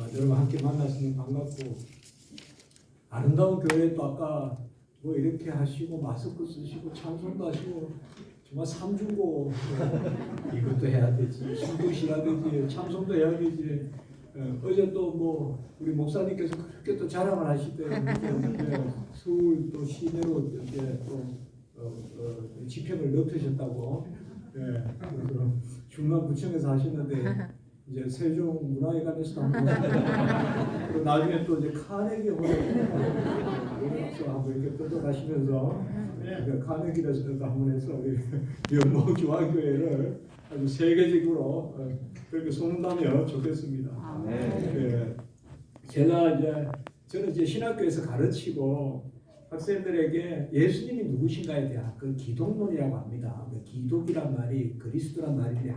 여러분 함께 만났으면 반갑고, 아름다운 교회 또 아까 뭐 이렇게 하시고 마스크 쓰시고 찬송도 하시고 정말 삼중고 이것도 해야 되지, 숨도 쉬어야 되지, 찬송도 해야 되지. 어제 또 뭐 우리 목사님께서 그렇게 또 자랑을 하시더라고요. 서울 또 시내로 이제 또 집행을 넓히셨다고. 그래서 중남구청에서 하시는데 이제 세종문화회관에서도 한번 또 나중에 또 이제 카네기 홀에서 한번 이렇게 떠들어가시면서 카네기에서도 한번 해서 우리 연모 중앙교회를 아주 세계적으로 그렇게 소문나면 좋겠습니다. 네. 저는 이제 신학교에서 가르치고 학생들에게 예수님이 누구신가에 대한 그 기독론이라고 합니다. 기독이란 말이 그리스도란 말인데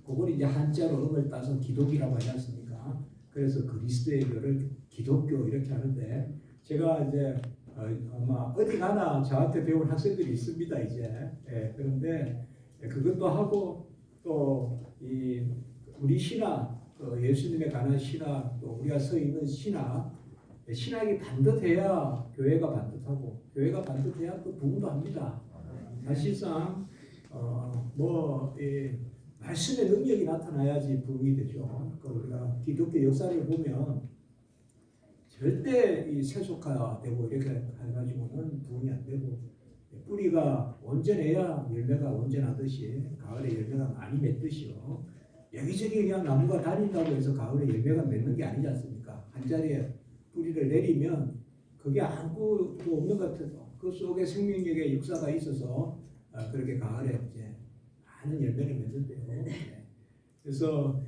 그걸 이제 한자로 음을 따서 기독이라고 하지 않습니까? 그래서 그리스도의 교를 기독교 이렇게 하는데, 제가 이제 아마 어디 가나 저한테 배운 학생들이 있습니다 이제. 그런데 그것도 하고 또 이 우리 신학, 예수님에 관한 신학, 또 우리가 서 있는 신학이 반듯해야 교회가 반듯하고, 교회가 반듯해야 또 부흥도 합니다. 사실상 말씀의 능력이 나타나야지 부흥이 되죠. 우리가 기독교 역사를 보면 절대 이 세속화되고 이렇게 해가지고는 부흥이 안 되고, 뿌리가 온전해야 열매가 온전하듯이 가을에 열매가 많이 맺듯이요. 여기저기 그냥 나무가 다닌다고 해서 가을에 열매가 맺는 게 아니지 않습니까? 한 자리에 뿌리를 내리면 그게 아무것도 없는 것 같아도 그 속에 생명력의 역사가 있어서 그렇게 가을에 이제 많은 열매를 맺는데요. 그래서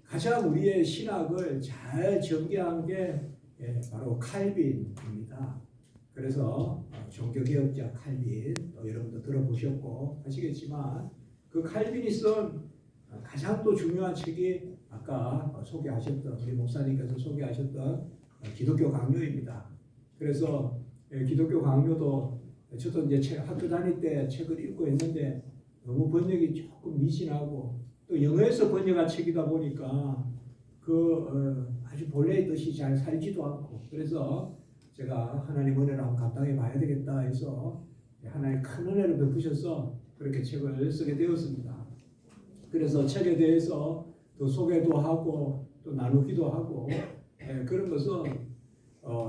가장 우리의 신학을 잘 전개한 게 바로 칼빈입니다. 그래서 종교개혁자 칼빈, 여러분도 들어보셨고 하시겠지만, 그 칼빈이 쓴 가장 또 중요한 책이 아까 소개하셨던, 우리 목사님께서 소개하셨던 기독교 강요입니다. 그래서 기독교 강요도 저도 이제 학교 다닐 때 책을 읽고 있는데 너무 번역이 조금 미진하고, 또 영어에서 번역한 책이다 보니까 아주 본래의 뜻이 잘 살지도 않고, 그래서 제가 하나님 은혜를 한번 감당해 봐야 되겠다 해서 하나님 큰 은혜를 베푸셔서 그렇게 책을 쓰게 되었습니다. 그래서 책에 대해서 또 소개도 하고 또 나누기도 하고, 그런 것은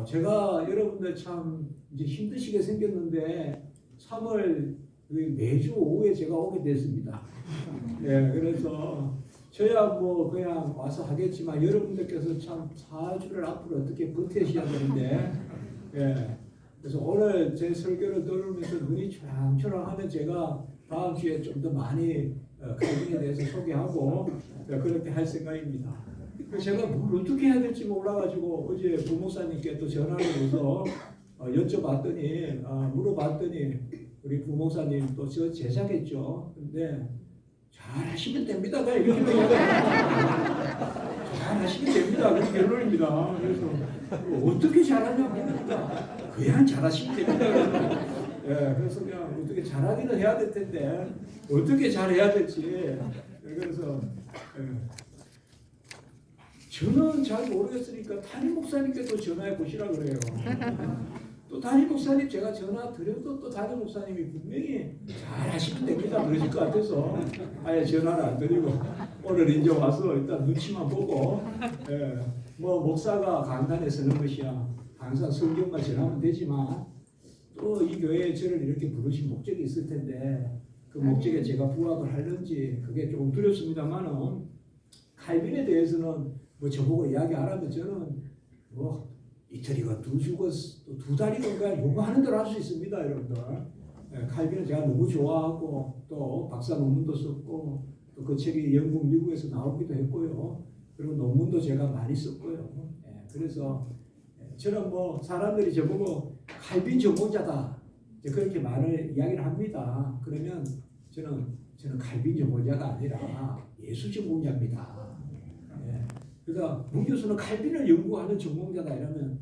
제가 여러분들 참 이제 힘드시게 생겼는데 3월 매주 오후에 제가 오게 됐습니다. 그래서 저야 뭐 그냥 와서 하겠지만 여러분들께서 참 4주를 앞으로 어떻게 버티셔야 되는데, 그래서 오늘 제 설교를 들으면서 눈이 초랑초랑하면 제가 다음 주에 좀 더 많이 칼빈에 대해서 소개하고 그렇게 할 생각입니다. 제가 뭘 어떻게 해야 될지 몰라가지고 어제 부목사님께 또 전화를 해서 여쭤봤더니, 물어봤더니 우리 부목사님 또 저 제자겠죠. 근데 잘 하시면 됩니다. 이렇게 잘 하시면 됩니다. 그런 결론입니다. 그래서 어떻게 잘하냐고 하니까 그냥 잘하시면 됩니다. 그래서 그냥 어떻게 잘하기는 해야 될 텐데 어떻게 잘해야 될지. 그래서 저는 잘 모르겠으니까 담임 목사님께 또 전화해 보시라 그래요. 또 담임 목사님 제가 전화 드려도 또 담임 목사님이 분명히 잘 하시면 됩니다 그러실 것 같아서 아예 전화를 안 드리고 오늘 이제 와서 일단 눈치만 보고, 뭐 목사가 강단에 서는 것이야 항상 성경만 전하면 되지만 또 이 교회에 저를 이렇게 부르신 목적이 있을 텐데 그 목적에 제가 부합을 하는지 그게 조금 두렵습니다만은, 칼빈에 대해서는 뭐 저보고 이야기하라면 저는 뭐 이태리가 두 달이건가 요구하는 대로 할 수 있습니다, 여러분들. 칼빈은 제가 너무 좋아하고 또 박사 논문도 썼고 또 그 책이 영국, 미국에서 나오기도 했고요. 그리고 논문도 제가 많이 썼고요. 그래서 저는 뭐 사람들이 저보고 칼빈 전공자다 그렇게 이야기를 합니다. 그러면 저는 칼빈 전공자가 아니라 예수 전공자입니다. 그래서 문 교수는 칼빈을 연구하는 전공자다 이러면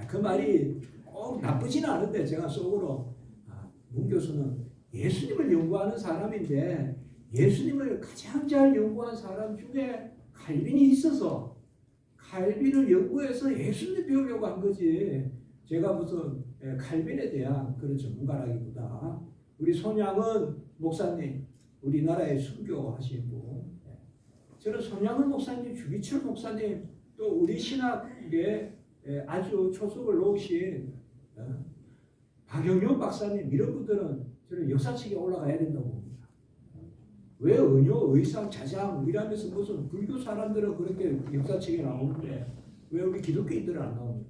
그 말이 꼭 나쁘지는 않은데, 제가 속으로 문 교수는 예수님을 연구하는 사람인데 예수님을 가장 잘 연구한 사람 중에 칼빈이 있어서 칼빈을 연구해서 예수님 배우려고 한 거지. 제가 무슨 칼빈에 대한 그런 전문가라기보다 우리 손양은 목사님, 우리나라에 순교하신 분, 저는 손양은 목사님, 주기철 목사님, 또 우리 신학에 아주 초석을 놓으신 박영용 박사님, 이런 분들은 저는 역사책에 올라가야 된다고 봅니다. 왜 은효, 의상, 자장 이라면서 무슨 불교 사람들은 그렇게 역사책에 나오는데 왜 우리 기독교인들은 안 나옵니까?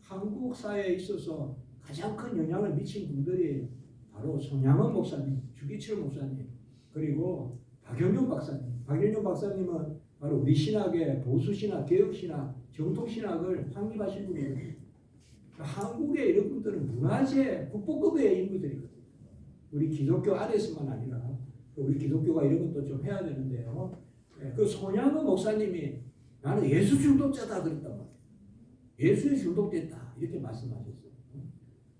한국 사회에 있어서 가장 큰 영향을 미친 분들이 바로 손양원 목사님, 주기철 목사님, 그리고 박영용 박사님. 박영용 박사님은 바로 우리 신학의 보수신학, 개혁신학, 정통신학을 확립하신 분이거든요. 한국의 이런 분들은 문화재 국보급의 인물들이거든요. 우리 기독교 안에서만 아니라 우리 기독교가 이런 것도 좀 해야 되는데요. 그 손양원 목사님이 나는 예수 중독자다 그랬단 말이에요. 예수에 중독됐다 이렇게 말씀하셨어요.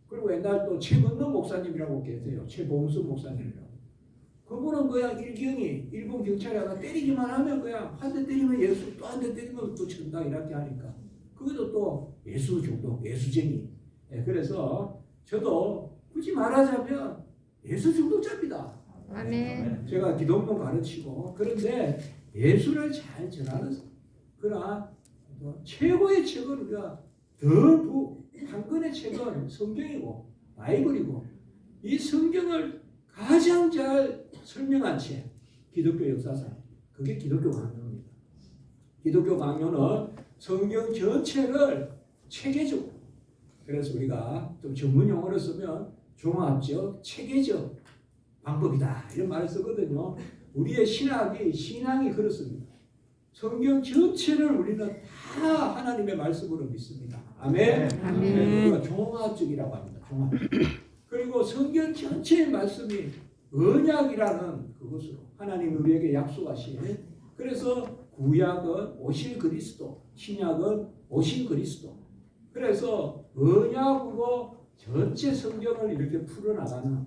그리고 옛날 또 최건덕 목사님이라고 계세요. 최봉수 목사님이라고. 그분은 그냥 일본 경찰이 하나 때리기만 하면 그냥 한 대 때리면 예수, 또 한 대 때리면 또 천다 이렇게 하니까 그것도 또 예수 중독, 예수쟁이. 그래서 저도 굳이 말하자면 예수 중독자입니다. 아멘. 제가 기독교 가르치고 그런데 예수를 잘 전하는 그러나 최고의 책은 우리가 한권의 책은 성경이고 바이블이고 이 성경을 가장 잘 설명한 책 기독교 역사상 그게 기독교 강론입니다. 기독교 강론은 성경 전체를 체계적 그래서 우리가 좀 전문 용어로 쓰면 종합적 체계적 방법이다 이런 말을 쓰거든요. 우리의 신앙이 그렇습니다. 성경 전체를 우리는 다 하나님의 말씀으로 믿습니다. 아멘. 아멘. 우리가 종합적이라고 합니다. 종합적. 그리고 성경 전체의 말씀이 언약이라는 그것으로 하나님이 우리에게 약속하신 그래서 구약은 오실 그리스도, 신약은 오신 그리스도. 그래서 언약으로 전체 성경을 이렇게 풀어나가는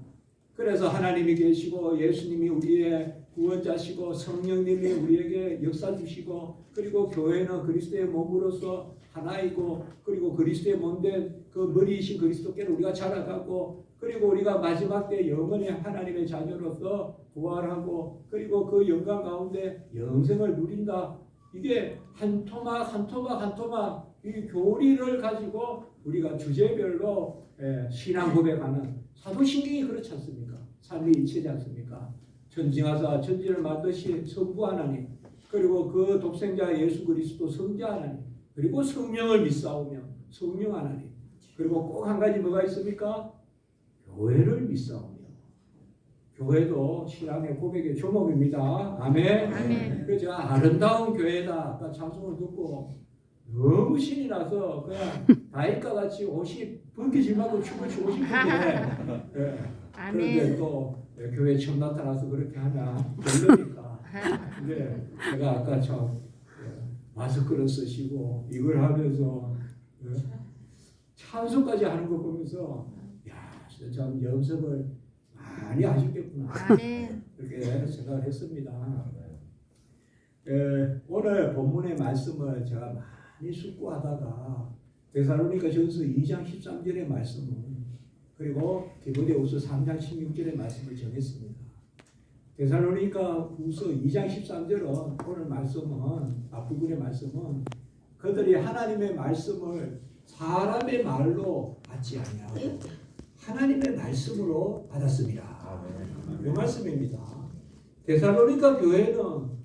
그래서 하나님이 계시고 예수님이 우리의 구원자시고 성령님이 우리에게 역사 주시고 그리고 교회는 그리스도의 몸으로서 하나이고 그리고 그리스도의 몸된 그 머리이신 그리스도께로 우리가 자라가고 그리고 우리가 마지막 때 영원히 하나님의 자녀로서 부활하고 그리고 그 영광 가운데 영생을 누린다. 이게 한 토막 이 교리를 가지고 우리가 주제별로 신앙 고백하는 사도신경이 그렇지 않습니까? 삼위일체지 않습니까? 전징하사 천지를 만드신 성부 하나님 그리고 그 독생자 예수 그리스도 성자 하나님 그리고 성령을 믿사오며 성령 하나님 그리고 꼭 한 가지 뭐가 있습니까? 교회를 믿사오며 교회도 신앙의 고백의 조목입니다. 아멘. 아멘. 그래서 아름다운 교회다. 아까 찬송을 듣고 너무 신이 나서 그냥 다윗과 같이 옷이 벗기지 말고 춤을 추고 싶은데 그런데 또 교회 처음 나타나서 그렇게 하면 별로니까 근데 제가 아까 참 마스크를 쓰시고 이걸 하면서 찬송까지 하는 거 보면서 야 진짜 참 연습을 많이 하셨겠구나 그렇게 생각을 했습니다. 오늘 본문의 말씀을 제가 많이 숙고하다가 데살로니가전서 2장 13절의 말씀은 그리고 디모데후서 3장 16절의 말씀을 정했습니다. 데살로니가후서 2장 13절은 오늘 말씀은 앞부분의 말씀은 그들이 하나님의 말씀을 사람의 말로 받지 아니하고 하나님의 말씀으로 받았습니다. 그 말씀입니다. 데살로니가 교회는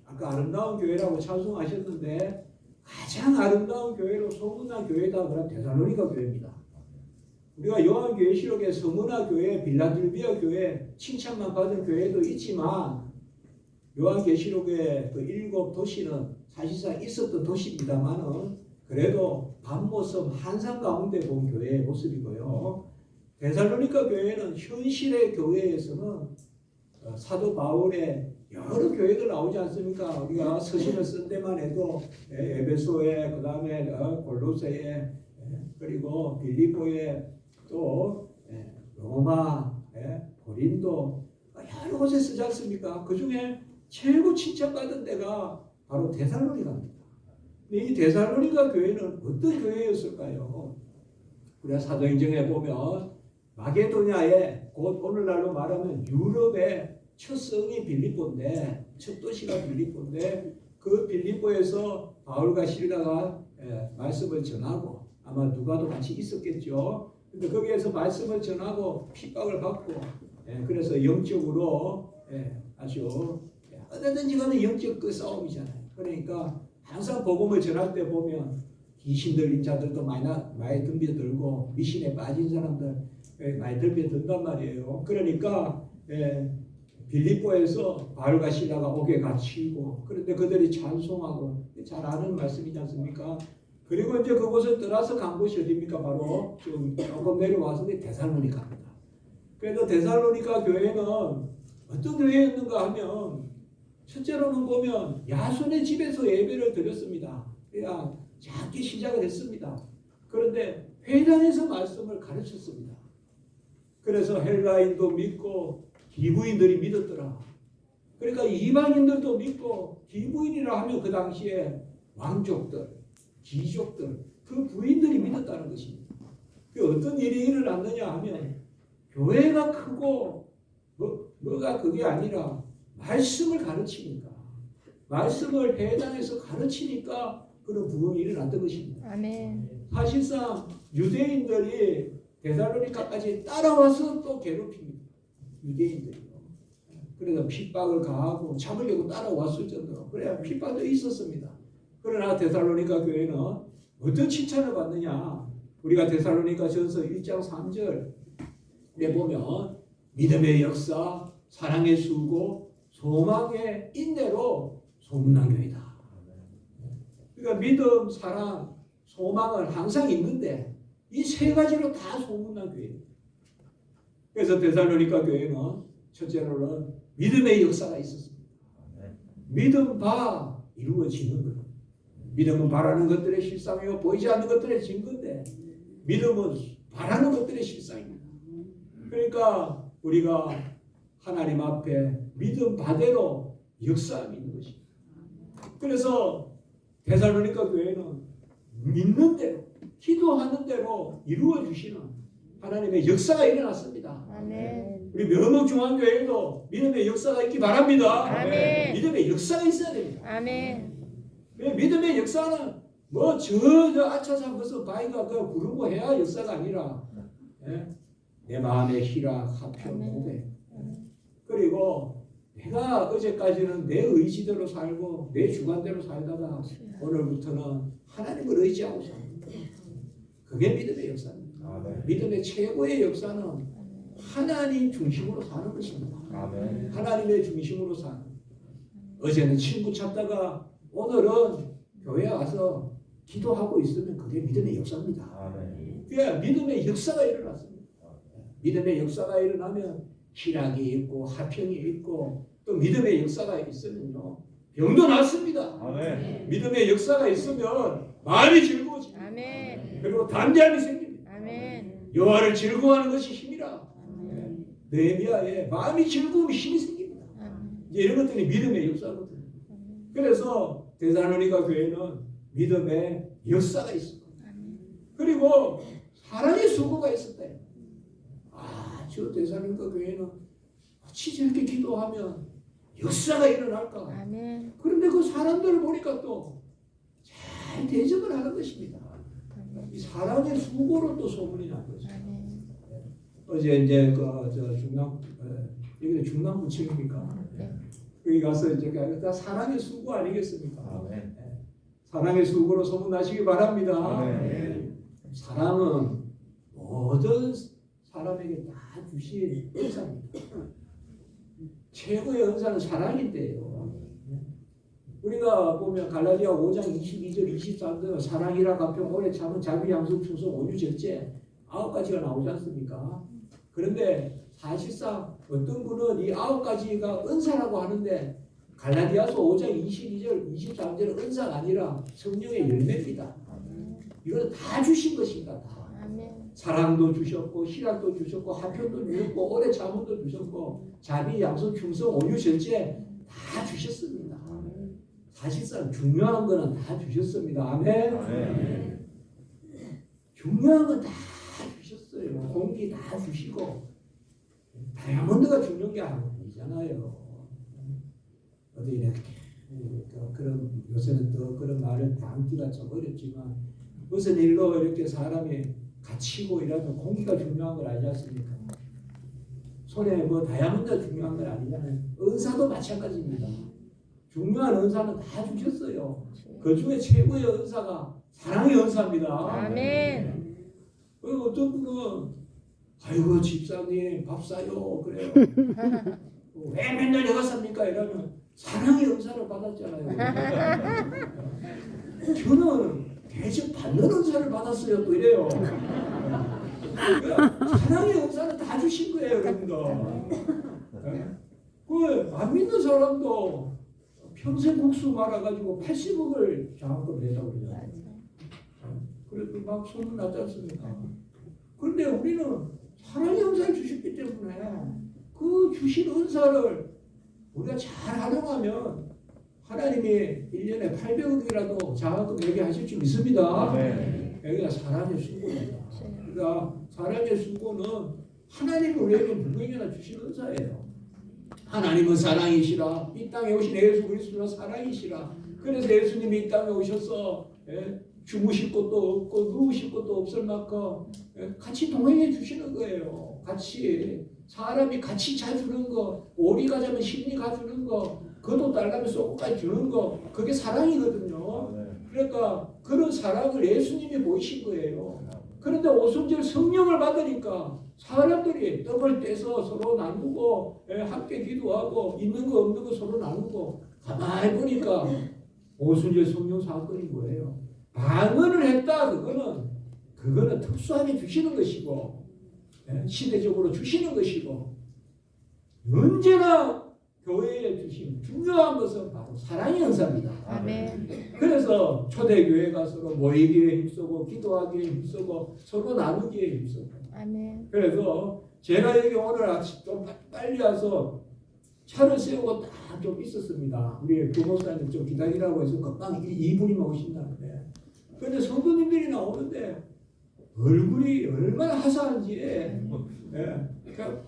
아까 아름다운 교회라고 찬송하셨는데 가장 아름다운 교회로 소문난 교회다 그런 데살로니가 교회입니다. 우리가 요한계시록의 서문화 교회, 빌라델비아 교회 칭찬만 받은 교회도 있지만 요한계시록의 그 7도시는 사실상 있었던 도시입니다만은 그래도 밤모습 한산 가운데 본 교회의 모습이고요. 데살로니가 교회는 현실의 교회에서는 사도 바울의 여러 교회들 나오지 않습니까? 우리가 서신을 쓴 데만 해도 에베소에 그 다음에 골로새에 그리고 빌립보에 또 로마, 고린도 여러 곳에 쓰지 않습니까? 그 중에 최고 칭찬받은 데가 바로 데살로니가입니다. 이 데살로니가 교회는 어떤 교회였을까요? 우리가 사도행전에 보면 마게도냐에 곧 오늘날로 말하면 유럽의 첫 성이 빌립보인데, 첫 도시가 빌립보인데, 그 빌립보에서 바울과 실라가 말씀을 전하고, 아마 누가도 같이 있었겠죠. 근데 거기에서 말씀을 전하고 핍박을 받고, 그래서 영적으로 아주 어디든지 가는 영적 그 싸움이잖아요. 그러니까 항상 복음을 전할 때 보면 귀신 들린 자들도 많이 덤벼들고 미신에 빠진 사람들 많이 덤벼든단 말이에요. 그러니까 빌립보에서 바울과 실라가 옥에 갇히고, 그런데 그들이 찬송하고, 잘 아는 말씀이지 않습니까? 그리고 이제 그곳을 떠나서 간 곳이 어디입니까? 바로 지금 조금 내려와서 데살로니카입니다. 그래서 데살로니카 교회는 어떤 교회였는가 하면, 첫째로는 보면 야손의 집에서 예배를 드렸습니다. 그냥 작게 시작을 했습니다. 그런데 회당에서 말씀을 가르쳤습니다. 그래서 헬라인도 믿고 기부인들이 믿었더라. 그러니까 이방인들도 믿고, 기부인이라 하면 그 당시에 왕족들, 귀족들, 그 부인들이 믿었다는 것입니다. 그 어떤 일이 일어났느냐 하면, 교회가 크고 뭐가 그게 아니라 말씀을 가르치니까, 말씀을 회당에서 가르치니까 그런 부흥이 일어났던 것입니다. 아멘. 사실상 유대인들이 데살로니카까지 따라와서 또 괴롭힙니다. 유대인들이요. 그래서 핍박을 가하고 잡으려고 따라왔을 정도로, 그래야 핍박도 있었습니다. 그러나 데살로니카 교회는 어떤 칭찬을 받느냐? 우리가 데살로니가 전서 1장 3절에 보면 믿음의 역사, 사랑의 수고, 소망의 인내로 소문난 교회다. 그러니까 믿음, 사랑, 소망은 항상 있는데 이 세 가지로 다 소문난 교회입니다. 그래서 데살로니가 교회는 첫째로는 믿음의 역사가 있었습니다. 믿음 바 이루어지는 것. 믿음은 바라는 것들의 실상이요 보이지 않는 것들의 증거인데, 믿음은 바라는 것들의 실상입니다. 그러니까 우리가 하나님 앞에 믿음 바대로 역사함이 있는 것입니다. 그래서 데살로니가 교회는 믿는 대로, 기도하는 대로 이루어 주시는 하나님의 역사가 일어났습니다. 아멘. 우리 명목중앙교회에도 믿음의 역사가 있기 바랍니다. 아멘. 믿음의 역사가 있어야 됩니다. 아멘. 믿음의 역사는 저 아차산 무슨 바위가 그 구르고 해야 역사가 아니라, 내 마음의 희락, 화평, 고백. 그리고 내가 어제까지는 내 의지대로 살고 내 주관대로 살다가 오늘부터는 하나님을 의지하고 삽니다. 그게 믿음의 역사입니다. 아멘. 믿음의 최고의 역사는 하나님 중심으로 사는 것입니다. 아멘. 하나님의 중심으로 사는. 어제는 친구 찾다가 오늘은 교회 와서 기도하고 있으면 그게 믿음의 역사입니다. 아멘. 그게 믿음의 역사가 일어났습니다. 믿음의 역사가 일어나면 희락이 있고 화평이 있고, 또 믿음의 역사가 있으면요 병도 낫습니다. 아멘. 믿음의 역사가 있으면 마음이 즐거워집니다. 아멘. 그리고 담대함이 생깁니다. 아멘. 여호와를 즐거워하는 것이 힘이라. 아멘. 느헤미야에 마음이 즐거우면 힘이 생깁니다. 이제 이런 것들이 믿음의 역사거든요. 그래서 데살로니가 교회는 믿음의 역사가 있었고, 그리고 사랑의 수고가 있었대요. 저 데살로니가 교회는 어찌 저렇게 기도하면 역사가 일어날까? 아멘. 그런데 그 사람들을 보니까 또 잘 대접을 하는 것입니다. 이 사랑의 수고로 또 소문이 난 거죠. 아멘. 어제 이제 여기는 중남부청입니까? 네. 거기 가서 이제 다 사랑의 수고 아니겠습니까? 아멘. 사랑의 수고로 소문나시기 바랍니다. 아멘. 사랑은 모든 사람에게 다 주신 은사입니다. 최고의 은사는 사랑인데요. 우리가 보면 갈라디아 5장 22절 23절 사랑이라 가평 오래 참은 자비 양속 충성 온유 절제 9가지가 나오지 않습니까? 그런데 사실상 어떤 분은 이 9가지가 은사라고 하는데, 갈라디아서 5장 22절 23절은 은사가 아니라 성령의 열매입니다. 이거는 다 주신 것입니다. 다. 아멘. 사랑도 주셨고 희락도 주셨고 화평도 주셨고 오래 참음도 주셨고 자비 양속 충성 온유 절제 다 주셨습니다. 사실상 중요한 거는 다 주셨습니다. 아멘. 아멘. 중요한 건 다 주셨어요. 공기 다 주시고 다이아몬드가 중요한 게 아니잖아요. 어디 이렇게 그런 요새는 또 그런 말을 담기가 좀 어렵지만 무슨 일로 이렇게 사람이 갇히고 이러면 공기가 중요한 걸 알지 않습니까? 손에 뭐 다이아몬드가 중요한 건 아니잖아요. 은사도 마찬가지입니다. 중요한 은사는 다 주셨어요. 그 중에 최고의 은사가 사랑의 은사입니다. 아멘. 어떤 분은 아이고 집사님 밥 사요 그래요. 왜 맨날 내가 삽니까? 이러면 사랑의 은사를 받았잖아요. 저는 대신 받는 은사를 받았어요. 또 이래요. 그러니까 사랑의 은사는 다 주신 거예요, 여러분들. 그안 믿는 사람도 평생 국수 말아가지고 80억을 장학금 내자고 그러잖아요. 그래도 막 소문 나지 않습니까? 그런데 우리는 사랑의 은사를 주셨기 때문에 그 주신 은사를 우리가 잘 활용하면 하나님이 1년에 800억이라도 장학금 내게 하실 줄 믿습니다. 네. 여기가 사랑의 수고입니다. 그러니까 사랑의 수고는 하나님이 우리에게 누구에게나 주신 은사예요. 하나님은 사랑이시라. 이 땅에 오신 예수 그리스도는 사랑이시라. 그래서 예수님이 이 땅에 오셔서 주무실 곳도 없고 누우실 곳도 없을 만큼 같이 동행해 주시는 거예요. 같이 사람이 같이 자주는 거, 오리 가자면 심리 가주는 거, 그도 딸라면 쏘고까지 주는 거, 그게 사랑이거든요. 그러니까 그런 사랑을 예수님이 보이신 거예요. 그런데 오순절 성령을 받으니까 사람들이 떡을 떼서 서로 나누고 함께 기도하고 있는 거 없는 거 서로 나누고 가만히 보니까 오순절 성령 사건인 거예요. 방언을 했다. 그거는 특수하게 주시는 것이고 시대적으로 주시는 것이고 언제나 교회에 주신 중요한 것은 바로 사랑의 은사입니다. 아멘. 그래서 초대교회가 서로 모이기에 힘쓰고 기도하기에 힘쓰고 서로 나누기에 힘쓰고 아멘. 그래서 제가 여기 오늘 아침 좀 빨리 와서 차를 세우고 딱 좀 있었습니다. 우리 교목사님 좀 기다리라고 해서 금방 2분이면 오신다는데 근데 성도님들이 나오는데 얼굴이 얼마나 화사한지 그냥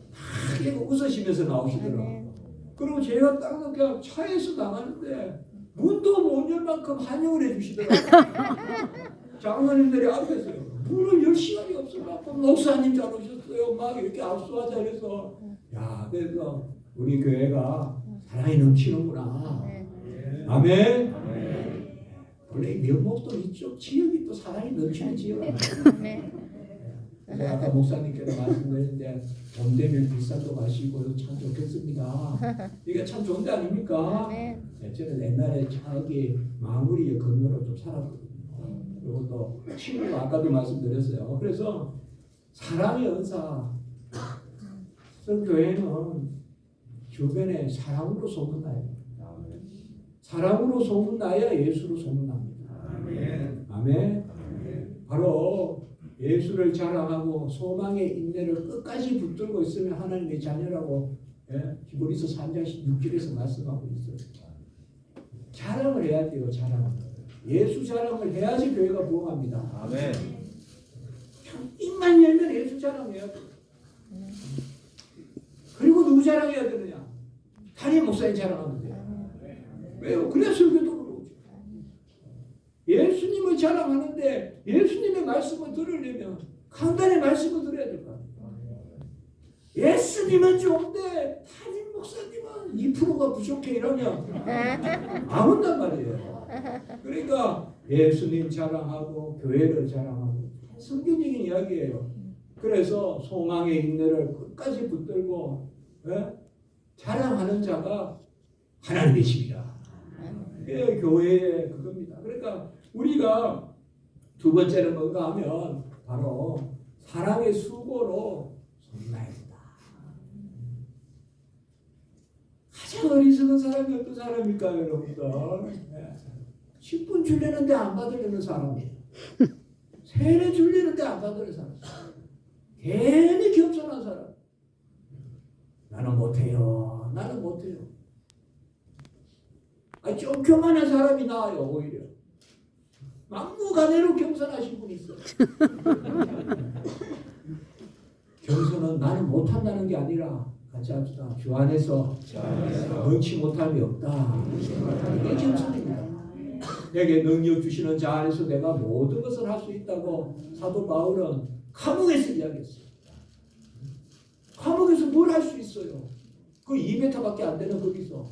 크게 웃으시면서 나오시더라고요. 그리고 제가 딱 그냥 차에서 나가는데 문도 못 열 만큼 환영을 해주시더라고요. 장로님들이 앞에서요. 문을 열 시간이 없을 만큼 목사님 잘 오셨어요. 막 이렇게 압수하자 그래서 야 그래서 우리 교회가 사랑이 넘치는구나. 아멘. 원래 명목도 이쪽 지역이 또 사랑이 넘치는 지역이에요. 아멘. 제가 아까 목사님께서 말씀드렸는데 돈 되면 비싼 거 마시고 참 좋겠습니다. 이게 참 좋은 데 아닙니까? 아멘. 저는 옛날에 저기 마무리 건너로 좀 살았거든요. 그리고 또 친구 아까도 말씀드렸어요. 그래서 사랑의 은사 성교회는 주변에 사랑으로 소문나요. 사랑으로 소문나야 예수로 소문납니다. 아멘. 아멘. 바로 예수를 자랑하고 소망의 인내를 끝까지 붙들고 있으면 하나님의 자녀라고 히브리서 3장 16절에서 말씀하고 있어요. 자랑을 해야 돼요. 자랑. 예수 자랑을 해야지 교회가 부흥합니다. 아멘. 입만 열면 예수 자랑해야 돼. 그리고 누구 자랑해야 되느냐? 담임 목사님 자랑하면 돼요. 왜요? 그래야 설교도 그러죠. 예수님을 자랑하는데 예수님의 말씀을 들으려면 강단의 말씀을 들어야 될 거 아니에요. 예수님은 좋은데 담임 목사님은 2%가 부족해 이러면 안 온단 말이에요. 그러니까 예수님 자랑하고 교회를 자랑하고 성경적인 이야기예요. 그래서 소망의 인내를 끝까지 붙들고 자랑하는 자가 하나님이십니다. 그게 교회의 그겁니다. 그러니까 우리가 두 번째는 뭔가 하면 바로 사랑의 수고로 소문나야 된다. 가장 어리석은 사람이 어떤 사람일까요, 여러분들? 10분 줄려는데 안 받으려는 사람이에요. 세례 줄리는데 안 받으려는 사람. 괜히 겸손한 사람. 나는 못해요. 나는 못해요. 좀 교만한 사람이 나아요. 오히려 막무가내로 겸손하신 분이 있어요. 겸손은 나는 못한다는 게 아니라 같이 합시다. 주 안에서 능치 못함이 없다. 이게 겸손입니다. 내게 능력 주시는 자 안에서 내가 모든 것을 할 수 있다고 사도 바울은 감옥에서 이야기했어요. 감옥에서 뭘 할 수 있어요? 그 2m밖에 안 되는 거기서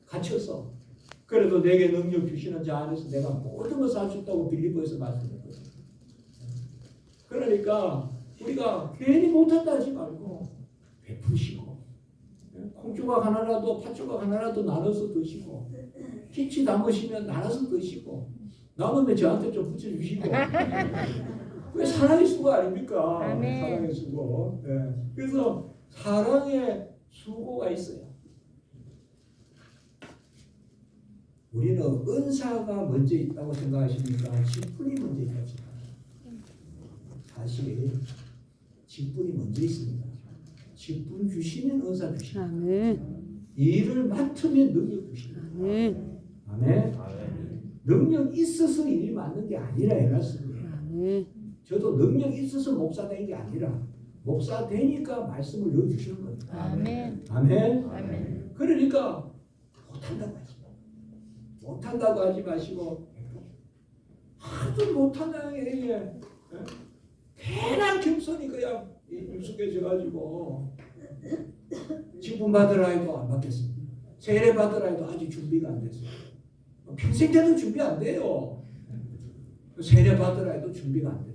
갇혀서. 그래도 내게 능력 주시는 자 안에서 내가 모든 것을 할 수 있다고 빌립보에서 말씀했거든요. 그러니까 우리가 괜히 못한다 하지 말고 베푸시고 콩조각 하나라도 팥조각 하나라도 나눠서 드시고 김치 담으시면 나눠서 드시고 남으면 저한테 좀 붙여주시고 그게 사랑의 수고 아닙니까? 아멘. 사랑의 수고. 네. 그래서 사랑의 수고가 있어요. 우리는 은사가 먼저 있다고 생각하십니까? 직분이 먼저 있다고 생각합니다. 사실 직분이 먼저 있습니다. 직분 주시면 은사 주십니다. 아멘. 일을 맡으면 능력 주십니다. 아멘. 아멘. 능력 있어서 일 맡는 게 아니라 해놨습니다. 아멘. 저도 능력 있어서 목사 된 게 아니라 목사 되니까 말씀을 넣어주시는 겁니다. 아멘. 아멘. 아멘. 그러니까 못한다고 하지 못한다고 하지 마시고 하도 못하는 애에 괜한 겸손이 그냥 익숙해져가지고 직분 받으라 해도 안 받겠습니다. 세례 받으라 해도 아직 준비가 안 됐어요. 평생 때도 준비 안 돼요. 세례 받으라 해도 준비가 안 됐어요.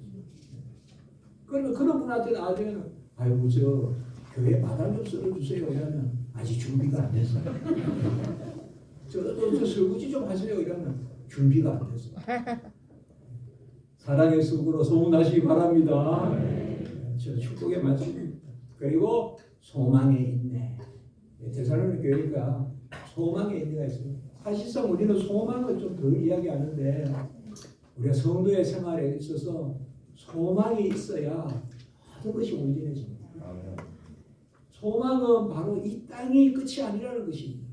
그러면 그런 분한테 나중에는 아이고 저 교회 마당 좀 썰어주세요 이러면 아직 준비가 안 됐어요. 저 설거지 좀 하세요 이러면 준비가 안 됐어요. 사랑의 속으로 소문나시기 바랍니다. 저 축복의 말씀. 그리고 소망의 인내. 데살로니가 교회가 소망의 인내가 있습니다. 사실상 우리는 소망을 좀 덜 이야기하는데 우리가 성도의 생활에 있어서 소망이 있어야 모든 것이 온전해집니다. 소망은 바로 이 땅이 끝이 아니라는 것입니다.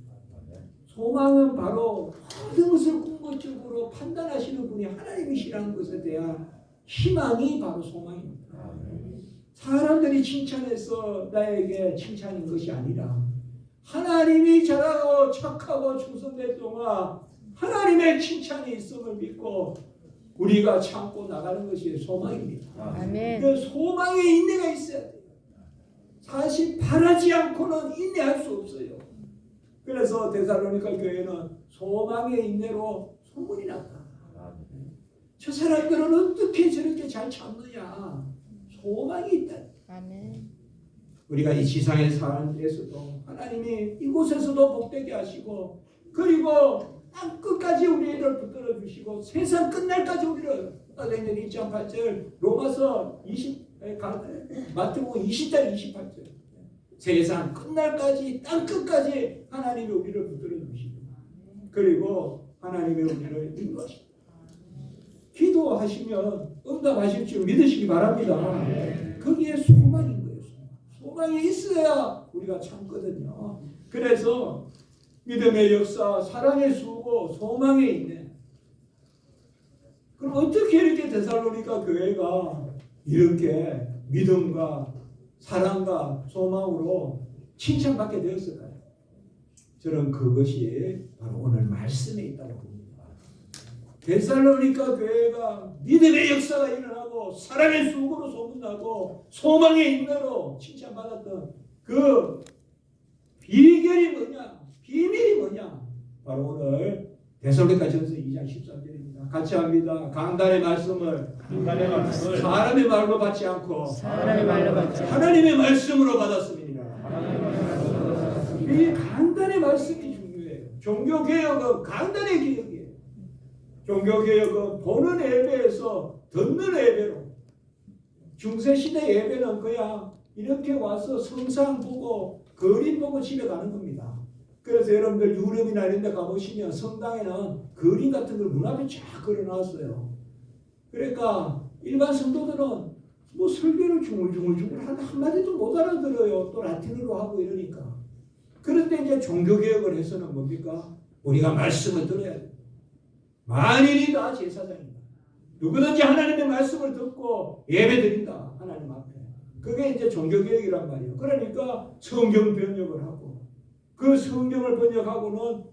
소망은 바로 모든 것을 궁극적으로 판단하시는 분이 하나님이시라는 것에 대한 희망이 바로 소망입니다. 사람들이 칭찬해서 나에게 칭찬인 것이 아니라 하나님이 잘하고 착하고 충성된 동안 하나님의 칭찬이 있음을 믿고 우리가 참고 나가는 것이 소망입니다. 아멘. 그 소망에 인내가 있어야 돼요. 사실 바라지 않고는 인내할 수 없어요. 그래서 데살로니가 교회는 소망의 인내로 소문이 났다. 저 사람들은 어떻게 저렇게 잘 참느냐. 소망이 있다. 아멘. 우리가 이 지상의 삶에서도 하나님이 이곳에서도 복되게 하시고 그리고 땅 끝까지 우리를 붙들어 주시고 세상 끝날까지 우리를 사도행전 1장 8절 로마서 20 마태복음 20장 28절 세상 끝날까지 땅 끝까지 하나님이 우리를 붙들어 주시고 그리고 하나님이 우리를 인도하십니다. 기도하시면 응답하실 줄 믿으시기 바랍니다. 거기에 소망인 거예요. 소망이 있어야 우리가 참거든요. 그래서 믿음의 역사, 사랑의 수고, 소망에 있네. 그럼 어떻게 이렇게 데살로니가 교회가 이렇게 믿음과 사랑과 소망으로 칭찬받게 되었을까요? 저는 그것이 바로 오늘 말씀에 있다고 봅니다. 데살로니가 교회가 믿음의 역사가 일어나고 사랑의 수고로 소문나고 소망의 인내로 칭찬받았던 그 비결이 뭐냐? 비밀이 뭐냐? 바로 오늘 데살로니가전서 2장 13절입니다. 같이 합니다. 강단의 말씀을 사람의 말로 받지 않고 사람의 말로 받지 않고 하나님의 말씀으로 받았습니다. 이 강단의 말씀이 중요해요. 종교개혁은 강단의 개혁이에요. 종교개혁은 보는 예배에서 듣는 예배로. 중세시대 예배는 그냥 이렇게 와서 성상 보고 그림 보고 집에 가는 겁니다. 그래서 여러분들 유럽이나 이런 데 가보시면 성당에는 그림 같은 걸 문 앞에 쫙 걸어놨어요. 그러니까 일반 성도들은 뭐 설교를 중얼중얼 한마디도 못 알아들어요. 또 라틴어로 하고 이러니까. 그런데 이제 종교개혁을 해서는 뭡니까? 우리가 말씀을 들어야 돼. 만인이 다 제사장이다. 누구든지 하나님의 말씀을 듣고 예배드린다. 하나님 앞에. 그게 이제 종교개혁이란 말이에요. 그러니까 성경 번역을 하고 그 성경을 번역하고는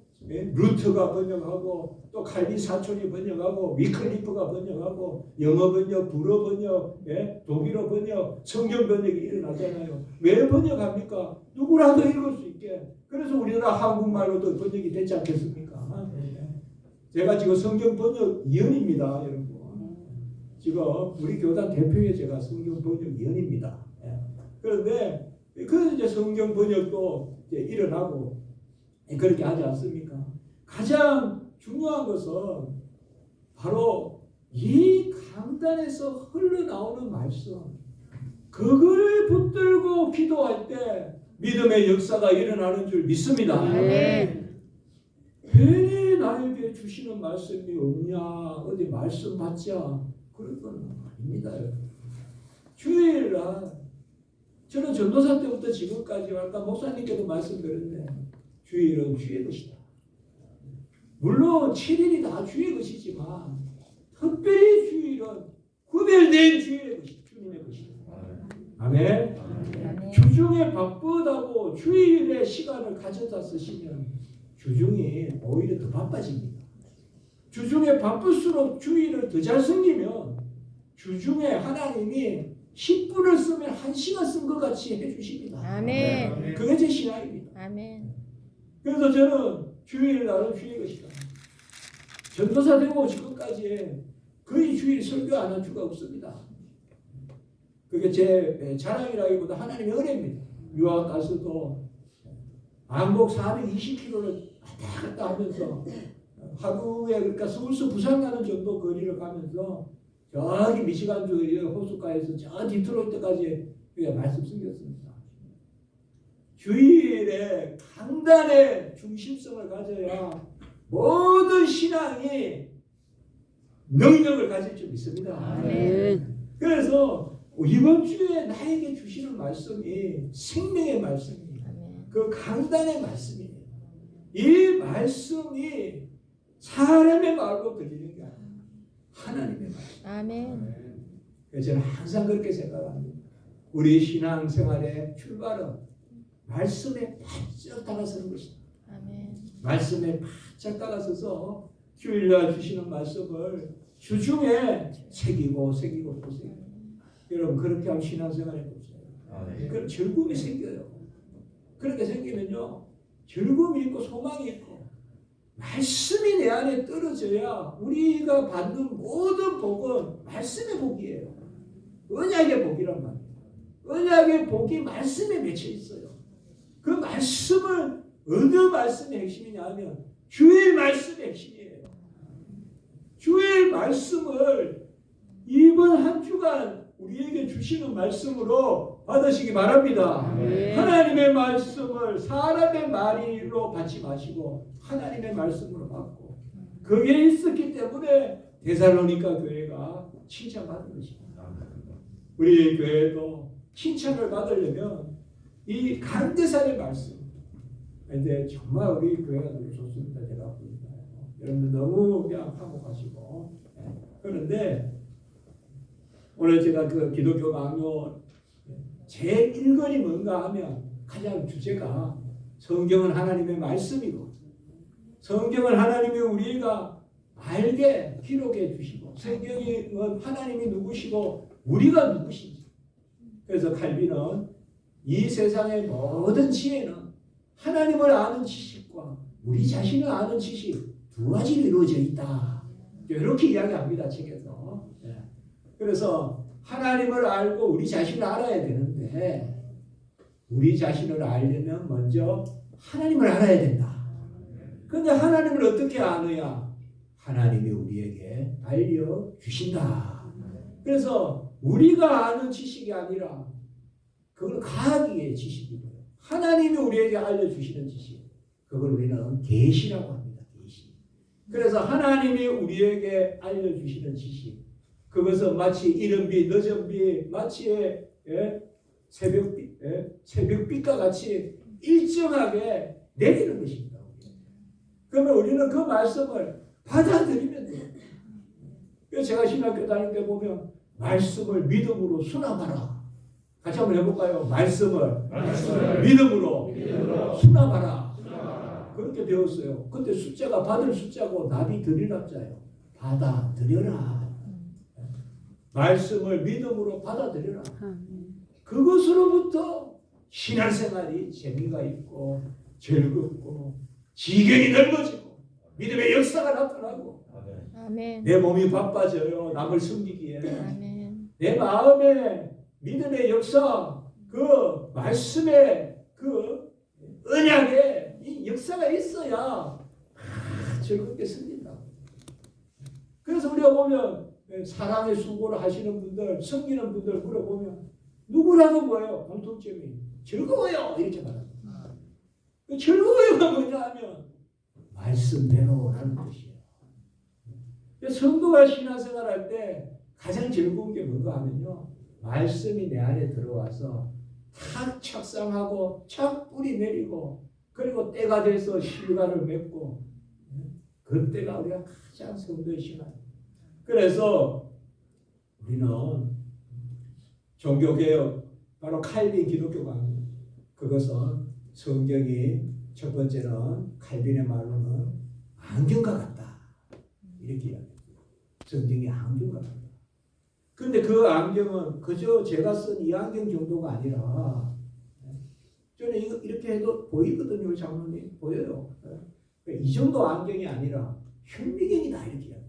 루트가 번역하고 또 칼빈 사촌이 번역하고 위클리프가 번역하고 영어 번역, 불어 번역, 독일어 번역, 성경 번역이 일어나잖아요. 왜 번역합니까? 누구라도 읽을 수 있게. 그래서 우리나라 한국말로도 번역이 됐지 않겠습니까? 제가 지금 성경 번역 위원입니다, 여러분. 지금 우리 교단 대표에 제가 성경 번역 위원입니다. 그런데 그 이제 성경 번역도 이제 일어나고 그렇게 하지 않습니까? 가장 중요한 것은 바로 이 강단에서 흘러나오는 말씀, 그걸 붙들고 기도할 때 믿음의 역사가 일어나는 줄 믿습니다. 괜히 나에게 주시는 말씀이 없냐, 어디 말씀 받자, 그런 건 아닙니다. 주일날 저는 전도사 때부터 지금까지 아까 목사님께도 말씀드렸는데 주일은 주의 것이다. 물론 7일이 다 주의 것이지만 특별히 주일은 구별된 주일의 것이다. 주님의 것이다. 아멘. 주중에 바쁘다고 주일에 시간을 가져다 쓰시면 주중이 오히려 더 바빠집니다. 주중에 바쁠수록 주일을 더 잘 섬기면 주중에 하나님이 10분을 쓰면 1시간 쓴 것 같이 해주십니다. 아멘. 그게 제 신앙입니다. 아멘. 그래서 저는 주일날은 주의 것이다. 전도사 되고 지금까지 거의 주일 설교 안 한 주가 없습니다. 그게 제 자랑이라기보다 하나님의 은혜입니다. 유학 가서도 왕복 420km를 왔다 갔다 하면서 하루에 그러니까 서울서 부산 가는 정도 거리를 가면서 저기 미시간주 호숫가에서 저 디트로이트까지 그냥 말씀 숨겼습니다. 주일에 강단의 중심성을 가져야 모든 신앙이 능력을 가질 줄 믿습니다. 아멘. 그래서 이번 주에 나에게 주시는 말씀이 생명의 말씀이에요. 그 강단의 말씀이에요. 이 말씀이 사람의 말로 들리는 게 아니에요. 하나님의 말씀. 아멘. 그래서 저는 항상 그렇게 생각합니다. 우리 신앙생활의 출발은 말씀에 바짝 따라서는 것이다. 아멘. 말씀에 바짝 따라서서 주일날 주시는 말씀을 주중에 새기고 또 새기고. 여러분 그렇게 하면 신앙생활 해보세요. 그럼 즐거움이 생겨요. 그렇게 생기면요 즐거움이 있고 소망이 있고 말씀이 내 안에 떨어져야 우리가 받는 모든 복은 말씀의 복이에요. 언약의 복이란 말이에요. 언약의 복이 말씀에 맺혀 있어요. 그 말씀을 어느 말씀의 핵심이냐 하면 주의 말씀의 핵심이에요. 주의 말씀을 이번 한 주간 우리에게 주시는 말씀으로 받으시기 바랍니다. 네. 하나님의 말씀을 사람의 말로 받지 마시고 하나님의 말씀으로 받고 그게 있었기 때문에 데살로니가 교회가 칭찬받은 것입니다. 우리 교회도 칭찬을 받으려면 이 강대산의 말씀 근데 정말 우리 교회가 너무 좋습니다. 제가 봅니다. 여러분들 너무 그냥 화목하시고 그런데 오늘 제가 그 기독교 강요 제 1권이 뭔가 하면 가장 주제가 성경은 하나님의 말씀이고 성경을 하나님이 우리가 알게 기록해 주시고 성경은 하나님이 누구시고 우리가 누구신지 그래서 칼빈은 이 세상의 모든 지혜는 하나님을 아는 지식과 우리 자신을 아는 지식 두 가지로 이루어져 있다. 이렇게 이야기합니다. 책에서. 그래서 하나님을 알고 우리 자신을 알아야 되는데 우리 자신을 알려면 먼저 하나님을 알아야 된다. 그런데 하나님을 어떻게 아느냐? 하나님이 우리에게 알려주신다. 그래서 우리가 아는 지식이 아니라 그건 과학의 지식이고요. 하나님이 우리에게 알려주시는 지식 그걸 우리는 계시라고 합니다. 계시. 그래서 하나님이 우리에게 알려주시는 지식 그것은 마치 이른비, 늦은비, 마치 새벽빛과 같이 일정하게 내리는 것입니다. 그러면 우리는 그 말씀을 받아들이면 돼요. 그래서 제가 신학교 다닐 때 보면 말씀을 믿음으로 수납하라. 같이 한번 해볼까요? 말씀을 믿음으로 수납하라. 그렇게 배웠어요. 근데 숫자가 받을 숫자고 납이 드릴 납자예요. 받아들여라. 말씀을 믿음으로 받아들여라. 그것으로부터 신앙생활이 재미가 있고 즐겁고 지경이 넓어지고 믿음의 역사가 나타나고 아멘. 내 몸이 바빠져요. 남을 섬기기에. 아멘. 내 마음에 믿음의 역사, 그 말씀의 그 언약의 이 역사가 있어야 즐겁게 섬긴다. 그래서 우리가 보면 사랑의 수고를 하시는 분들, 섬기는 분들 물어보면 누구라도 뭐예요? 공통점이 즐거워요. 이렇게 말합니다. 그 즐거워요가 뭐냐 하면 말씀대로라는 뜻이에요. 성도가 신앙생활 할 때 가장 즐거운 게 뭔가 하면요. 말씀이 내 안에 들어와서 탁 착상하고 착 뿌리 내리고 그리고 때가 돼서 실과를 맺고 그때가 우리가 가장 성도의 시간. 그래서 우리는 종교개혁 바로 칼빈 기독교가 그것은 성경이 첫 번째는 칼빈의 말로는 안경과 같다 이렇게 이야기합니다. 성경이 안경과 같다. 근데 그 안경은 그저 제가 쓴 이 안경 정도가 아니라 저는 이거 이렇게 해도 보이거든요. 장로님 보여요. 이 정도 안경이 아니라 현미경이다 이렇게 이야기합니다.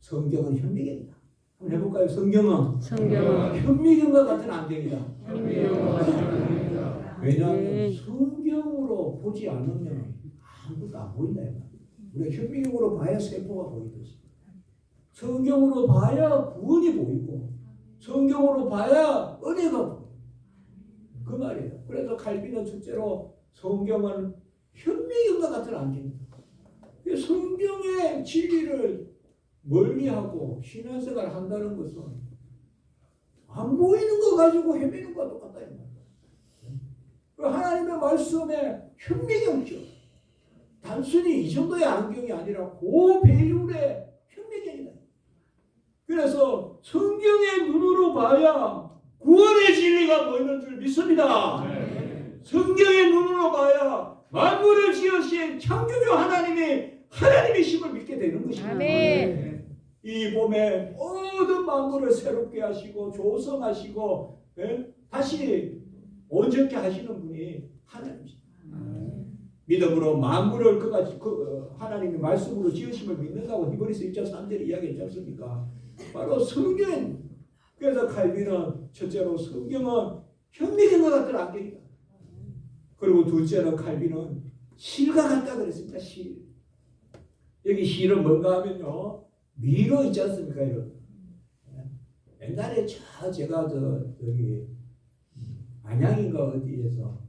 성경은 현미경이다. 한번 해볼까요? 성경은 현미경과 같은 안경이다. 왜냐하면 성경으로 보지 않으면 아무것도 안 보인다. 우리가 현미경으로 봐야 세포가 보이듯이 성경으로 봐야 구원이 보이고 성경으로 봐야 은혜가 보이고 그 말이에요. 그래서 칼빈은 첫째로 성경은 현미경과 같은 안경이다. 성경의 진리를 멀리하고 신앙생활을 한다는 것은 안 보이는 거 가지고 헤매는 것과 똑같다. 하나님의 말씀에 현미경이죠. 단순히 이 정도의 안경이 아니라 고배율의 현미경이다. 그래서 성경의 눈으로 봐야 구원의 진리가 보이는 줄 믿습니다. 성경의 눈으로 봐야 만물을 지으신 창조주 하나님이심을 믿게 되는 것입니다. 아멘. 이 봄에 모든 만물을 새롭게 하시고 조성하시고 다시 온전케 하시는 분이 하나님이십니다. 믿음으로 만물을 하나님의 말씀으로 지으심을 믿는다고 히브리서 1장 3절에 이야기했지 않습니까? 바로 성경. 그래서 칼빈은 첫째로 성경은 현미경과 같은 안경이다. 그리고 둘째로 칼빈은 실과 같다 그랬습니다. 실. 여기 실은 뭔가 하면요. 미로 있지 않습니까? 옛날에 제가 여기 안양인가 어디에서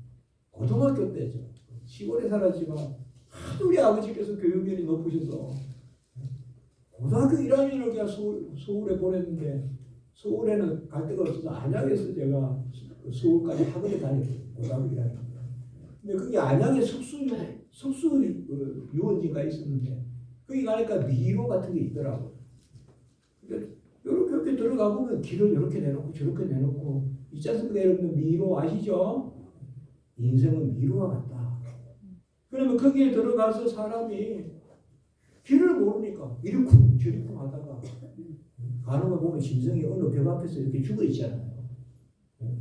고등학교 때죠. 시골에 살았지만 하도 우리 아버지께서 교육열이 높으셔서 고등학교 1학년을 그냥 서울에 보냈는데 서울에는 갈 데가 없어서 안양에서 제가 서울까지 학원에 다녔어요. 고등학교 1학년. 근데 그게 안양에 석수 유원지가 있었는데 거기 가니까 미로 같은 게 있더라고요. 그러니까 이렇게 들어가 보면 길을 이렇게 내놓고 저렇게 내놓고 있지 않습니까? 여러분들 미로 아시죠? 인생은 미로와 같다. 그러면 거기에 들어가서 사람이 길을 모르니까 이리쿵 저리쿵 하다가 가는 거 보면 심성이 어느 벽 앞에서 이렇게 죽어 있잖아요.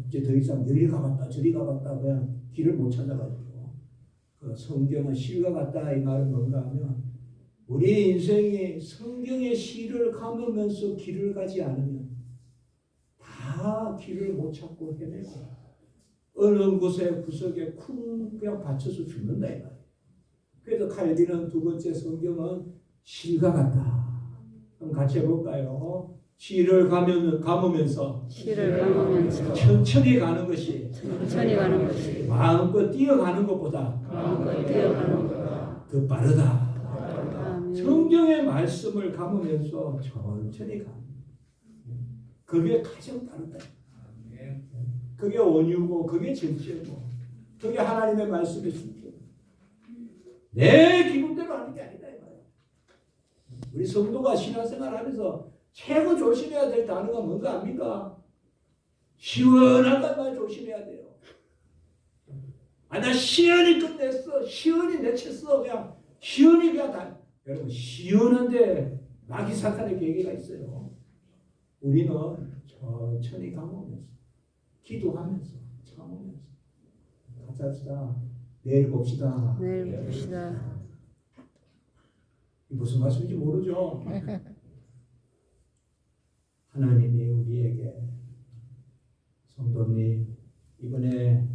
이제 더 이상 여기 가봤다 저리 가봤다 그냥 길을 못 찾아가지고 그 성경은 실과 같다 이 말은 뭔가 하면 우리 인생이 성경의 실을 감으면서 길을 가지 않으면 다 길을 못 찾고 헤매고 어느 곳에 구석에 쿵 그냥 받쳐서 죽는다 이 말이에요. 그래서 칼빈은 두 번째 성경은 실과 같다. 그럼 같이 해볼까요? 실을 감으면서 천천히 가는 것이 마음껏 뛰어가는 것보다 더 빠르다. 성경의 말씀을 감으면서 천천히 가는 그게 가장 빠르다. 그게 온유고 그게 절제고 그게 하나님의 말씀의 순종. 내 기분대로 하는 게 아니다 이 말이야. 우리 성도가 신앙생활하면서 최고 조심해야 될 단어가 뭔가 압니까? 시원한 것만 조심해야 돼요. 나 시원히 끝냈어. 시원히 내쳤어. 그냥 시원히 그냥 다. 여러분 시원한데 마귀 사탄의 계기가 있어요. 우리는 천천히 감으면서 기도하면서 참으면서 같이 합시다. 내일 봅시다. 내일 봅시다. 무슨 말씀인지 모르죠. 하나님이 우리에게 성도님 이번에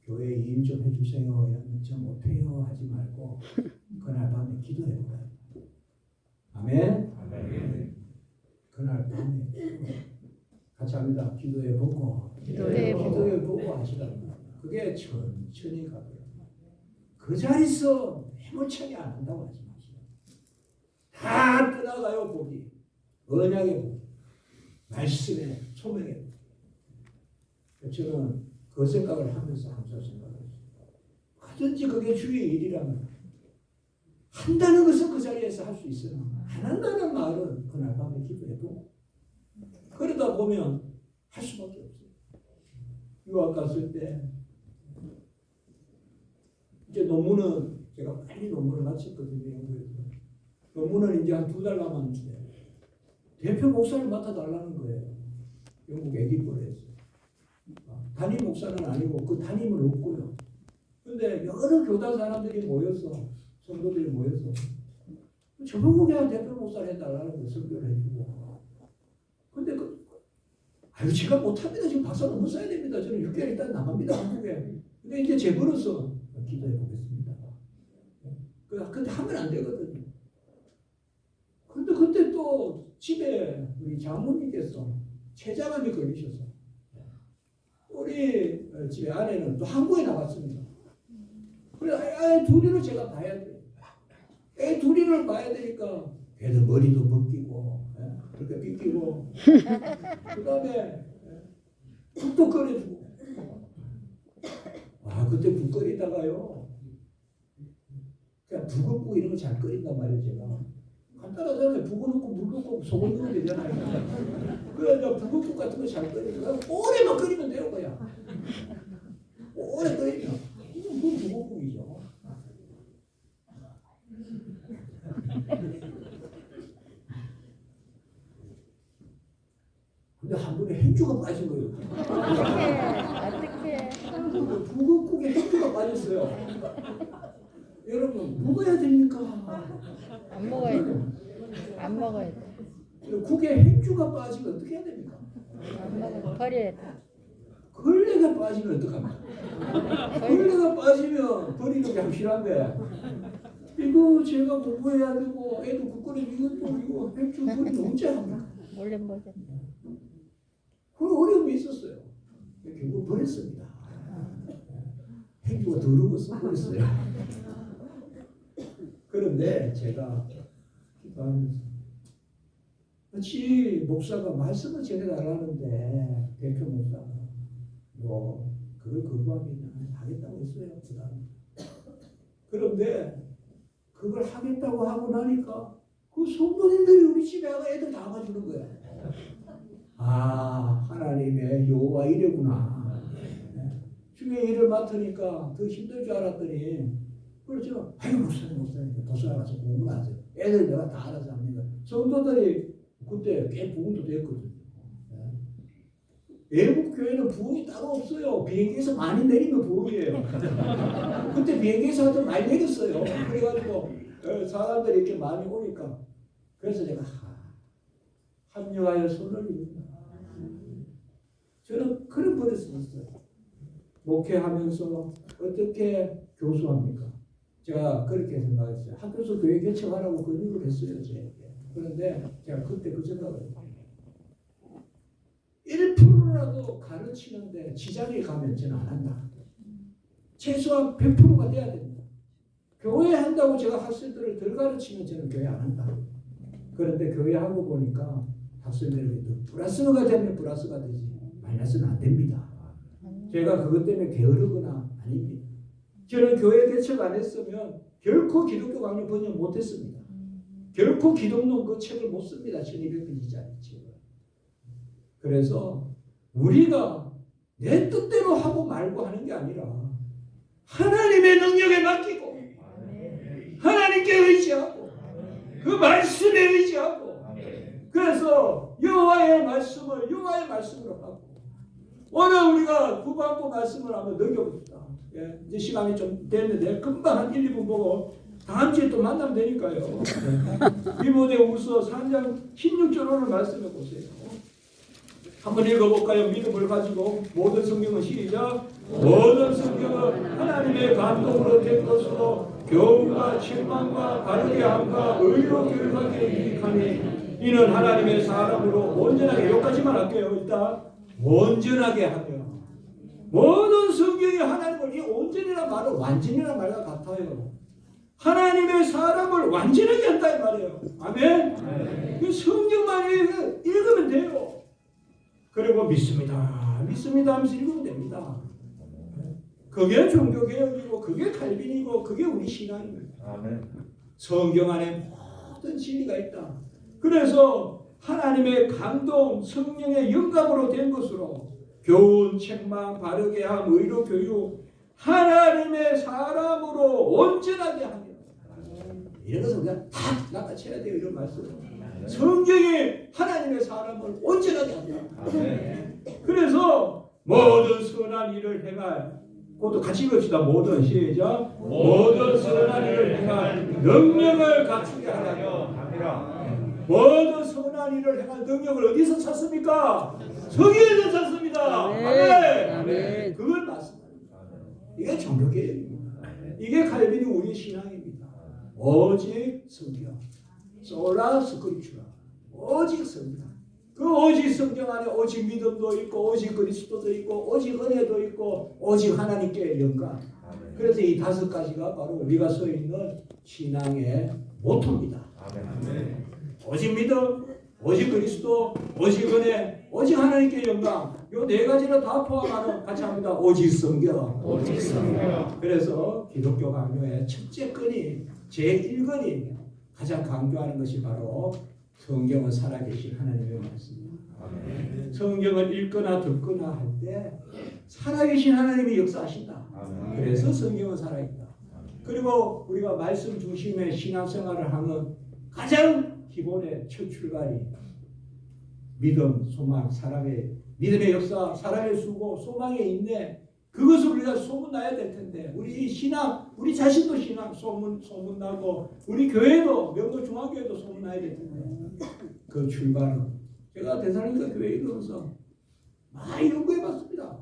교회 일 좀 해주세요. 이러면 저 못해요 하지 말고 그날 밤에 기도해보라. 아멘. 아멘. 그날 밤에 같이 합니다. 기도해보고 기도해보고 하시라고. 그게 천천히 가고요. 그 자리에서 해물차게 안 한다고 하지 마시고 다 떠나가요. 복이 언약의 복, 말씀의 소명의 복. 저는 그 생각을 하면서 항상 생각했어요. 하든지 그게 주의 일이라면 한다는 것은 그 자리에서 할 수 있으나 안 한다는 말은 그날 밤에 기도해도 그러다 보면 할 수밖에 없어요. 유학 갔을 때 이제 논문은 제가 빨리 논문을 마쳤거든요. 연구에서. 논문은 이제 한 2달 남았는데 대표 목사를 맡아달라는 거예요. 영국 에디버에서. 담임 목사는 아니고 그 담임은 없고요. 근데 여러 교단 사람들이 모여서 성도들이 모여서 저보고 그냥 대표 목사를 해달라는 거 설교를 해주고. 근데 제가 못합니다. 지금 박사 논문 써야 됩니다. 저는 6개월 일단 나갑니다. 한국에. 근데 이제 제 버릇은 기도해 보겠습니다. 근데 하면 안 되거든요. 근데 그때 또 집에 우리 장모님께서 췌장암이 걸리셔서 우리 집에 아내는 또 한국에 나갔습니다. 그래서 애 둘이를 제가 봐야 돼요. 애 둘이를 봐야 되니까 걔도 머리도 벗기고 그렇게 빗기고 그 다음에 국도 끓여주고 그때 국 끓이다가요 그냥 북엇국 이런 거 잘 끓인단 말이에요. 제가 간단하잖아요. 북어 넣고 물 넣고 소금 넣으면 되잖아요. 그래서 북엇국 같은 거 잘 끓이니까 오래만 끓이면 돼요. 그냥 오래 끓이면 이건 뭐 북엇국이죠. 근데 한 번에 행주가 빠진 거예요. 어떻게? 북엇국에 행주가 빠졌어요. 여러분 먹어야 됩니까? 안 먹어야 돼. 안 먹어야 돼. 국에 행주가 빠지면 어떻게 해야 됩니까? 안 먹어. 버려야 돼. 걸레가 빠지면 어떡합니까? 걸레가 빠지면 버리는 게 확실한데 이거 제가 공부해야 되고 애도 국거리 이것도 이거 행주 버리면 언제 합니까? 몰래 먹어. 그 어려움이 있었어요. 결국 버렸습니다. 행주가 더러워서 버렸어요. 그런데 제가 기도하면서 마치 목사가 말씀을 전해달라는데 대표 목사가 뭐 그걸 거부하면 하겠다고 했어요. 그런데 그걸 하겠다고 하고 나니까 그 성도님들이 우리 집에 와서 애들 다 와주는 거야. 하나님의 여호와 이래구나. 주의 일을 맡으니까 더 힘들 줄 알았더니 그렇죠. 목사님 도서관 가서 공부하세요. 애들 내가 다 알아서 합니다. 성도들이 그때 꽤 부흥도 됐거든요. 외국 교회는 부흥이 따로 없어요. 비행기에서 많이 내리면 부흥이에요. 그때 비행기에서 좀 많이 내렸어요. 그래가지고 사람들이 이렇게 많이 오니까 그래서 제가 합류하여 손을 올립니다. 저는 그런 버릇이 있어요. 목회하면서 어떻게 교수합니까? 제가 그렇게 생각했어요. 학교에서 교회 개척하라고 권유를 했어요. 저에게. 그런데 제가 그때 그 생각을 했어요. 1%라도 가르치는데 지장이 가면 저는 안 한다. 최소한 100%가 돼야 됩니다. 교회 한다고 제가 학생들을 덜 가르치면 저는 교회 안 한다. 그런데 교회 하고 보니까 학생들이 플러스가 되면 플러스가 되지 마이너스는 안 됩니다. 제가 그것 때문에 게으르거나 아닙니다. 저는 교회 개척 안 했으면 결코 기독교 강요 번역 못했습니다. 결코 기독론 그 책을 못 씁니다. 1200페이지짜리 책을. 그래서 우리가 내 뜻대로 하고 말고 하는 게 아니라 하나님의 능력에 맡기고 하나님께 의지하고 그 말씀에 의지하고 그래서 여호와의 말씀으로 하고 오늘 우리가 구반부 말씀을 한번 넘겨봅시다. 예, 이제 시간이 좀 됐는데 금방 한 1, 2분 보고 다음 주에 또 만나면 되니까요. 디모데후서 3장 16절로는 말씀해 보세요. 한번 읽어볼까요? 믿음을 가지고 모든 성경은 시작. 모든 성경은 하나님의 감동으로 된 것으로 교훈과 책망과 바르게 함과 의로 교육하기에 유익하니 이는 하나님의 사람으로 온전하게 여기까지만 할게요. 일단 온전하게 하며 모든 성경이 하나님을 이 온전이란 말은 완전이란 말과 같아요. 하나님의 사람을 완전하게 한다 이 말이에요. 아멘. 그 성경만 읽으면 돼요. 그리고 믿습니다 하면서 읽으면 됩니다. 그게 종교개혁이고 그게 칼빈이고 그게 우리 신앙입니다. 아멘. 성경 안에 모든 진리가 있다. 그래서 하나님의 감동 성령의 영감으로 된 것으로 교훈, 책망, 바르게 함, 의로 교육 하나님의 사람으로 온전하게 하며 이런 것을 우리가 다 낚아채야 돼요. 이런 말씀. 성경이 하나님의 사람을 온전하게 한다. 그래서 모든 선한 일을 행할 그것도 같이 읽읍시다. 모든 시작. 모든 선한 일을 행할 능력을 갖추게 하라며 모든 선한 일을 행할 능력을 어디서 찾습니까? 성경에서 찾습니다. 아멘. 그걸 말씀합니다. 이게 종교개혁입니다. 이게 칼빈이 우리의 신앙입니다. 오직 성경. 솔라 스크립처라. 오직 성경. 그 오직 성경 안에 오직 믿음도 있고 오직 그리스도도 있고 오직 은혜도 있고 오직 하나님께 영광. 그래서 이 5가지가 바로 우리가 서 있는 신앙의 모토입니다. 오직 믿음, 오직 그리스도, 오직 은혜, 오직 하나님께 영광. 요 4가지를 다 포함하는 같이 합니다. 오직 성경. 오직 성경. 그래서 기독교 강요의 첫째 건이 제1건이 가장 강조하는 것이 바로 성경은 살아계신 하나님의 말씀입니다. 성경을 읽거나 듣거나 할 때 살아계신 하나님이 역사하신다. 그래서 성경은 살아있다. 그리고 우리가 말씀 중심의 신앙생활을 하는 가장 기본의 첫 출발이 믿음, 소망, 사람의 믿음의 역사, 사람의 수고, 소망의 인내 그것을 우리가 소문나야 될 텐데 우리 신앙, 우리 자신도 신앙 소문나고 우리 교회도 명도 중앙교회도 소문나야 될 텐데 그 출발은 제가 데살로니가 교회 이러면서 많이 연구해봤습니다.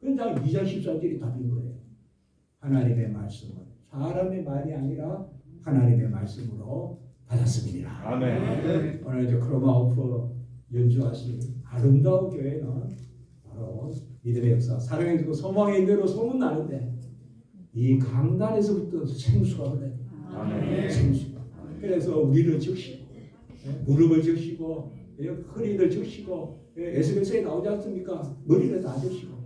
그런데 2장 14절이 답인 거예요. 하나님의 말씀은 사람의 말이 아니라 하나님의 말씀으로 받았습니다. 아멘. 오늘 이제 크로마우프 연주하신 아름다운 교회는 바로 믿음의 역사, 사랑의 그 소망의 인대로 소문나는데 이 강단에서부터 생수가 흘러요. 생수가. 그래서 우리를 적시고 무릎을 적시고 허리를 적시고 에스겔서에 나오지 않습니까? 머리를 다 적시고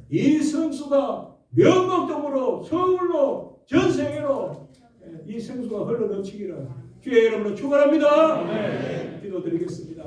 이 성수가 명목적으로 서울로 전 세계로 이 생수가 흘러 넘치기를 주의 이름으로 축원합니다. 기도드리겠습니다.